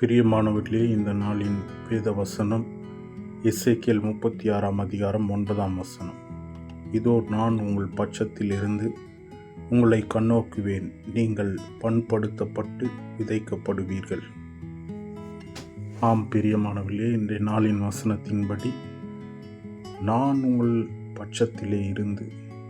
பிரியமானவர்களே, இந்த நாளின் வேத வசனம் எசேக்கியேல் 36 அதிகாரம் 9 வசனம். இதோ நான் உங்கள் பட்சத்தில் இருந்து உங்களை கண்ணோக்குவேன், நீங்கள் பண்படுத்தப்பட்டு விதைக்கப்படுவீர்கள். ஆம் பிரியமானவர்களே, இன்றைய நாளின் வசனத்தின்படி நான் உங்கள் பட்சத்திலே இருந்து,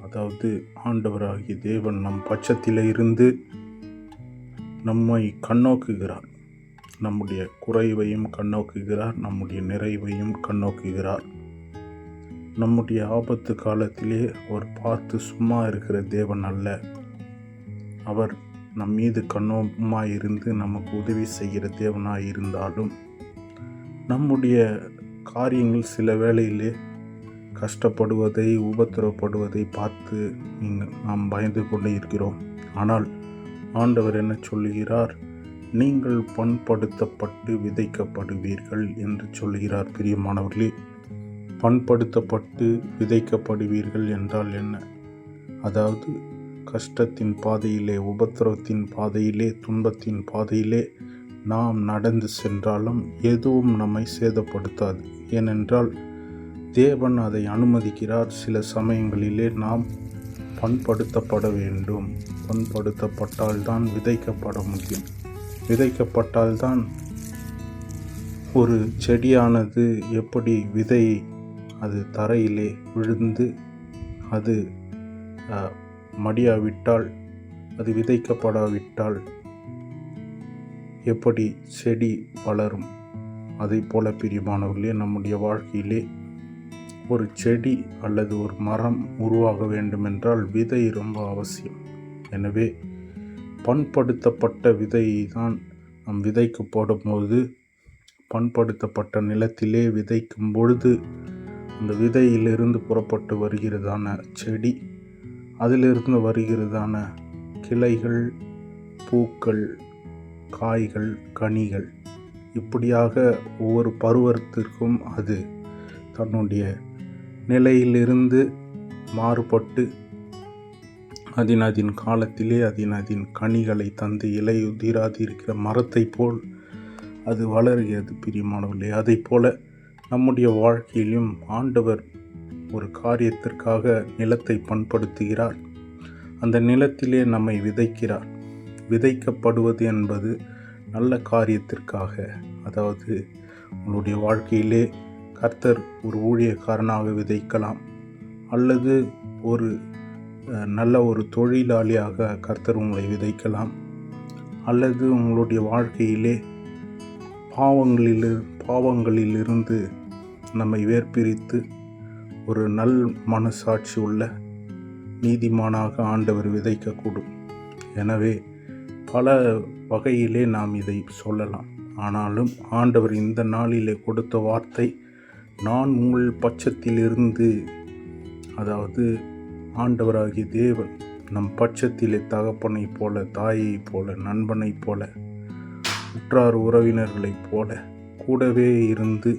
அதாவது ஆண்டவராகிய தேவன் நம் பட்சத்திலே இருந்து நம்மை கண்ணோக்குகிறார். நம்முடைய குறைவையும் கண்ணோக்குகிறார், நம்முடைய நிறைவையும் கண்ணோக்குகிறார். நம்முடைய ஆபத்து காலத்திலே அவர் பார்த்து சும்மா இருக்கிற தேவன் அல்ல. அவர் நம் மீது கண்ணோக்கமாயிருந்து நமக்கு உதவி செய்கிற தேவனாய் இருந்தாலும், நம்முடைய காரியங்கள் சில வேளையிலே கஷ்டப்படுவதை, உபத்திரப்படுவதை பார்த்து நாம் பயந்து கொண்டே இருக்கிறோம். ஆனால் ஆண்டவர் என்ன சொல்லுகிறார்? நீங்கள் பண்படுத்தப்பட்டு விதைக்கப்படுவீர்கள் என்று சொல்கிறார். பிரியமானவர்களே, பண்படுத்தப்பட்டு விதைக்கப்படுவீர்கள் என்றால் என்ன? அதாவது கஷ்டத்தின் பாதையிலே, உபத்திரவத்தின் பாதையிலே, துன்பத்தின் பாதையிலே நாம் நடந்து சென்றாலும் எதுவும் நம்மை சேதப்படுத்தாது. ஏனென்றால் தேவன் அதை அனுமதிக்கிறார். சில சமயங்களிலே நாம் பண்படுத்தப்பட வேண்டும். பண்படுத்தப்பட்டால்தான் விதைக்கப்பட முடியும். விதைக்கப்பட்டால்தான் ஒரு செடியானது எப்படி விதை அது தரையிலே விழுந்து அது மடியாவிட்டால், அது விதைக்கப்படாவிட்டால் எப்படி செடி வளரும்? அதை போல பிரியமானவர்களே, நம்முடைய வாழ்க்கையிலே ஒரு செடி அல்லது ஒரு மரம் உருவாக வேண்டுமென்றால் விதை ரொம்ப அவசியம். எனவே பண்படுத்தப்பட்ட விதையை தான் நாம் விதைக்கு போடும்போது, பண்படுத்தப்பட்ட நிலத்திலே விதைக்கும் பொழுது அந்த விதையிலிருந்து புறப்பட்டு வருகிறதான செடி, அதிலிருந்து வருகிறதான கிளைகள், பூக்கள், காய்கள், கனிகள், இப்படியாக ஒவ்வொரு பருவத்திற்கும் அது தன்னுடைய நிலையிலிருந்து மாறுபட்டு அதின் காலத்திலே அதின் கனிகளை தந்து இலையுதிராதிருக்கிற மரத்தை போல் அது வளர்கிறது. பிரியமானவர்களே, அதை போல நம்முடைய வாழ்க்கையிலும் ஆண்டவர் ஒரு காரியத்திற்காக நிலத்தை பண்படுத்துகிறார். அந்த நிலத்திலே நம்மை விதைக்கிறார். விதைக்கப்படுவது என்பது நல்ல காரியத்திற்காக. அதாவது உங்களுடைய வாழ்க்கையிலே கர்த்தர் ஒரு ஊழியக்காரனாக விதைக்கலாம், அல்லது ஒரு நல்ல ஒரு தொழிலாளியாக கர்த்தர் உங்களை விதைக்கலாம், அல்லது உங்களுடைய வாழ்க்கையிலே பாவங்களிலிருந்து நம்மை வேர்பிரித்து ஒரு நல் மனசாட்சி உள்ள நீதிமானாக ஆண்டவர் விதைக்கக்கூடும். எனவே பல வகையிலே நாம் இதை சொல்லலாம். ஆனாலும் ஆண்டவர் இந்த நாளிலே கொடுத்த வார்த்தை, நான் உங்கள் பட்சத்தில் இருந்து, அதாவது ஆண்டவராகிய தேவன் நம் பட்சத்திலே தகப்பனை போல, தாயை போல, நண்பனை போல, உற்றார் உறவினர்களைப் போல கூடவே இருந்து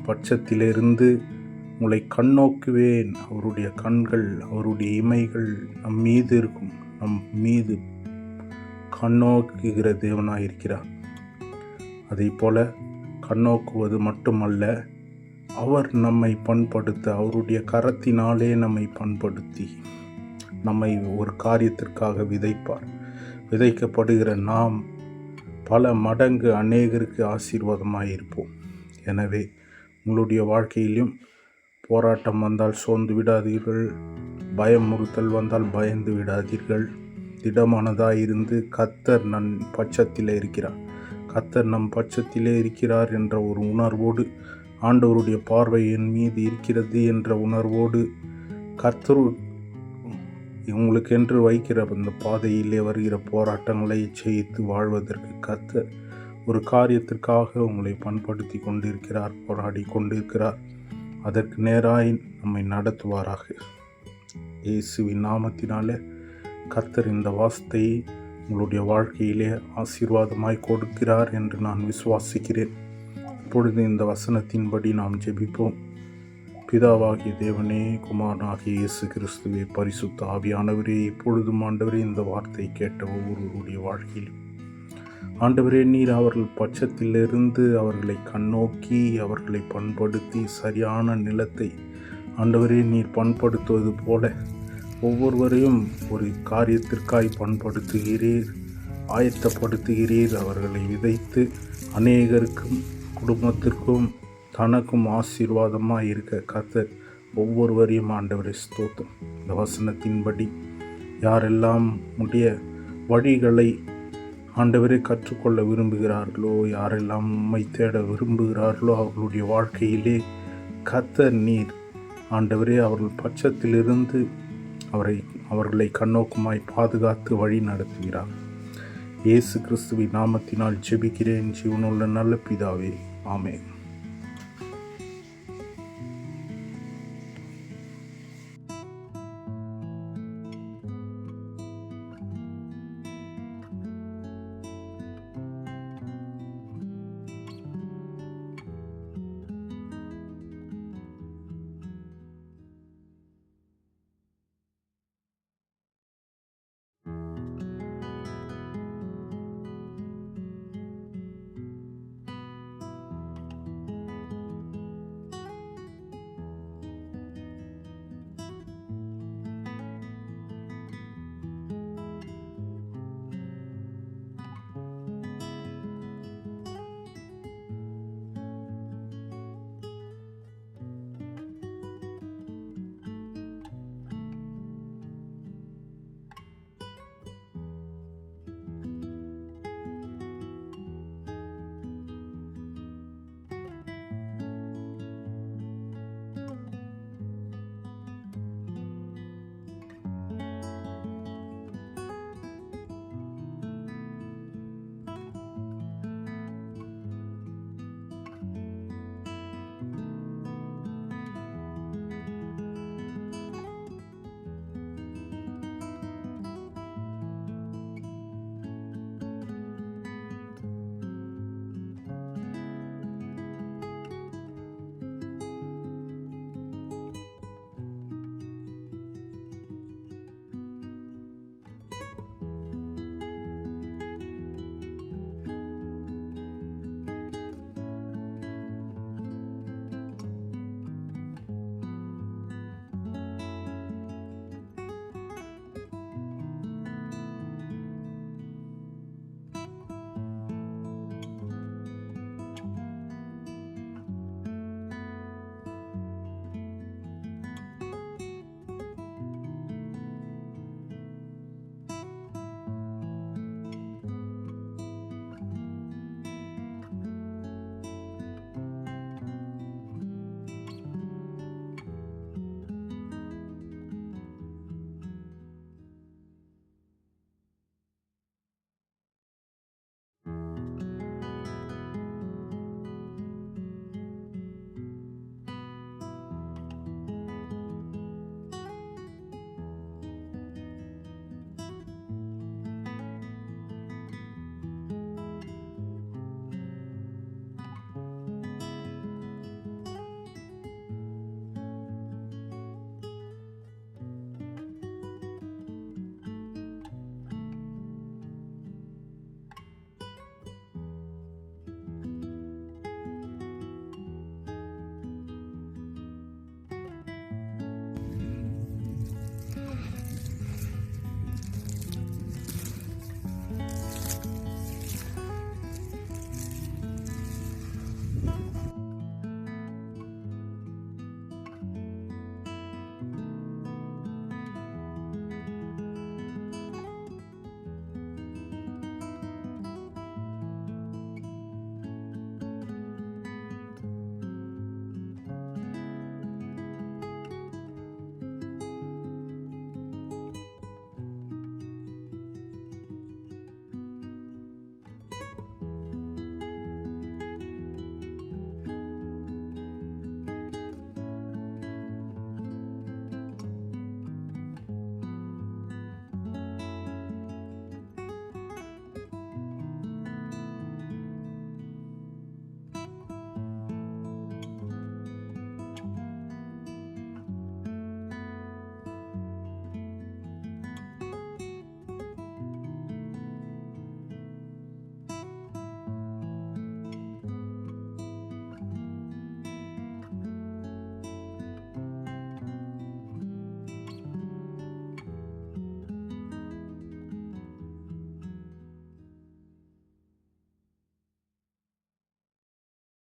பட்சத்திலிருந்து உங்களை கண்ணோக்குவேன். அவருடைய கண்கள், அவருடைய இமைகள் நம் மீது இருக்கும். நம் மீது கண்ணோக்குகிற தேவனாயிருக்கிறார். அதை போல கண்ணோக்குவது மட்டுமல்ல, அவர் நம்மை பண்படுத்த, அவருடைய கரத்தினாலே நம்மை பண்படுத்தி நம்மை ஒரு காரியத்திற்காக விதைப்பார். விதைக்கப்படுகிற நாம் பல மடங்கு அநேகருக்கு ஆசீர்வாதமாயிருப்போம். எனவே உங்களுடைய வாழ்க்கையிலும் போராட்டம் வந்தால் சோர்ந்து விடாதீர்கள். பயமுறுத்தல் வந்தால் பயந்து விடாதீர்கள். திடமானதாயிருந்து கர்த்தர் நம் பட்சத்திலே இருக்கிறார், கர்த்தர் நம் பட்சத்திலே இருக்கிறார் என்ற ஒரு உணர்வோடு, ஆண்டவருடைய பார்வை என் மீது இருக்கிறது என்ற உணர்வோடு, கர்த்தர் உங்களுக்கென்று வைக்கிற அந்த பாதையிலே வருகிற போராட்டங்களை ஜெயித்து வாழ்வதற்கு கர்த்தர் ஒரு காரியத்திற்காக உங்களை பண்படுத்தி கொண்டிருக்கிறார், போராடி கொண்டிருக்கிறார். அதற்கு நேராய் நம்மை நடத்துவாராக. இயேசுவின் நாமத்தினாலே கர்த்தர் இந்த வார்த்தையை உங்களுடைய வாழ்க்கையிலே ஆசீர்வாதமாய் கொடுக்கிறார் என்று நான் விசுவாசிக்கிறேன். இப்பொழுது இந்த வசனத்தின்படி நாம் ஜெபிப்போம். பிதாவாகிய தேவனே, குமாரனாகிய இயேசு கிறிஸ்துவே, பரிசுத்த ஆவியானவரே, இப்பொழுதும் ஆண்டவரே இந்த வார்த்தை கேட்ட ஒவ்வொருவருடைய வாழ்க்கையிலும் ஆண்டவரே, நீர் அவர்கள் பட்சத்திலிருந்து அவர்களை கண்ணோக்கி அவர்களை பண்படுத்தி சரியான நிலத்தை ஆண்டவரே நீர் பண்படுத்துவது போல ஒவ்வொருவரையும் ஒரு காரியத்திற்காய் பண்படுத்துகிறீர், ஆயத்தப்படுத்துகிறீர். அவர்களை விதைத்து அநேகருக்கும் குடும்பத்திற்கும் தனக்கும் ஆசீர்வாதமாக இருக்க கர்த்தர் ஒவ்வொருவரையும் ஆண்டவரை ஸ்தோத்திரம். இந்த வசனத்தின்படி யாரெல்லாம் உடைய வழிகளை ஆண்டவரை கற்றுக்கொள்ள விரும்புகிறார்களோ, யாரெல்லாம் உம்மை தேட விரும்புகிறார்களோ, அவர்களுடைய வாழ்க்கையிலே கர்த்தர் நீர் ஆண்டவரே அவர்கள் பட்சத்திலிருந்து அவர்களை கண்ணோக்கமாய் பாதுகாத்து வழி நடத்துகிறார். இயேசு கிறிஸ்துவின் நாமத்தினால் ஜெபிக்கிறேன் ஜீவனுள்ள நல்ல பிதாவே, ஆமென்.